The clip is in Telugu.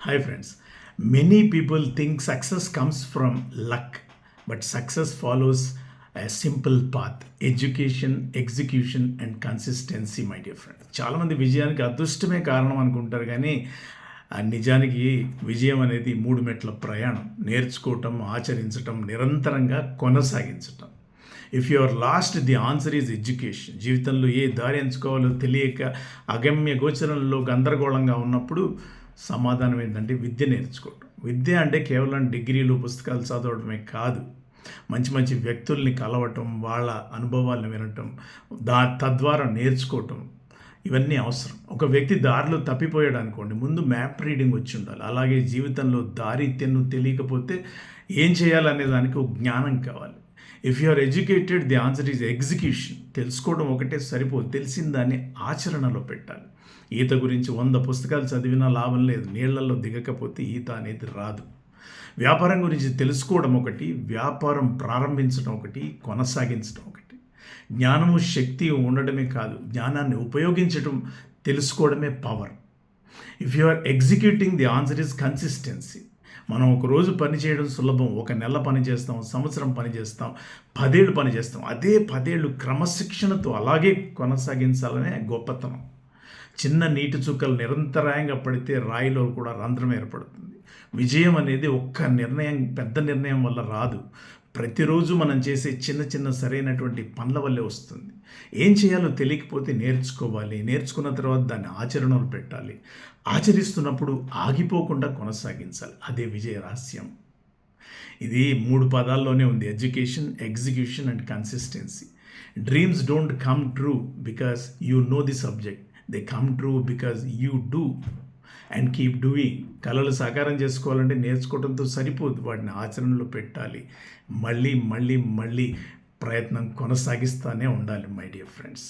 Hi friends, many people think success comes from luck, but success follows a simple path: education, execution and consistency, my dear friends. చాలామంది విజయానికి అదృష్టమే కారణం అనుకుంటారు కానీ నిజానికి విజయం అనేది 3 మెట్ల ప్రయాణం. నేర్చుకోవటం, ఆచరించటం, నిరంతరంగా కొనసాగించటం. If you are lost, the answer is education. జీవితంలో ఏ దారి ఎంచుకోవాలో తెలియక అగమ్య గోచరంలో గందరగోళంగా ఉన్నప్పుడు సమాధానం ఏంటంటే విద్య నేర్చుకోవటం. విద్య అంటే కేవలం డిగ్రీలు, పుస్తకాలు చదవడమే కాదు. మంచి మంచి వ్యక్తుల్ని కలవటం, వాళ్ళ అనుభవాలను వినటం, తద్వారా నేర్చుకోవటం, ఇవన్నీ అవసరం. ఒక వ్యక్తి దారిలో తప్పిపోయాడు అనుకోండి, ముందు మ్యాప్ రీడింగ్ వచ్చి ఉండాలి. అలాగే జీవితంలో దారి తెన్ను తెలియకపోతే ఏం చేయాలనే దానికి ఒక జ్ఞానం కావాలి. If you are educated, the answer is execution. తెలుసుకోవడం ఒకటే సరిపోదు, తెలిసిన దాన్ని ఆచరణలో పెట్టాలి. ఈత గురించి 100 పుస్తకాలు చదివినా లాభం లేదు, నీళ్లలో దిగకపోతే ఈత అనేది రాదు. వ్యాపారం గురించి తెలుసుకోవడం ఒకటి, వ్యాపారం ప్రారంభించడం ఒకటి, కొనసాగించడం ఒకటి. జ్ఞానము శక్తి ఉండడమే కాదు, జ్ఞానాన్ని ఉపయోగించడం, తెలుసుకోవడమే power. If you are executing, the answer is consistency. మనం ఒక రోజు పని చేయడం సులభం, ఒక నెల పని చేస్తాం, సంవత్సరం పని చేస్తాం, 10 ఏళ్ళు పని చేస్తాం. అదే 10 ఏళ్ళు క్రమశిక్షణతో అలాగే కొనసాగించాలనే గొప్పతనం. చిన్న నీటి చుక్కలు నిరంతరాయంగా పడితే రాయిలో కూడా రంధ్రం ఏర్పడుతుంది. విజయం అనేది ఒక్క నిర్ణయం, పెద్ద నిర్ణయం వల్ల రాదు. ప్రతిరోజు మనం చేసే చిన్న చిన్న సరైనటువంటి పనుల వల్లే వస్తుంది. ఏం చేయాలో తెలియకపోతే నేర్చుకోవాలి. నేర్చుకున్న తర్వాత దాన్ని ఆచరణలు పెట్టాలి. ఆచరిస్తున్నప్పుడు ఆగిపోకుండా కొనసాగించాలి. అదే విజయ రహస్యం. ఇది 3 పదాల్లోనే ఉంది: education, execution and consistency. Dreams don't come true because you know the subject, they come true because you do and keep doing. కళలు సాకారం చేసుకోవాలంటే నేర్చుకోవడంతో సరిపోదు, వాటిని ఆచరణలో పెట్టాలి. మళ్ళీ మళ్ళీ మళ్ళీ ప్రయత్నం కొనసాగిస్తూనే ఉండాలి, మై డియర్ ఫ్రెండ్స్.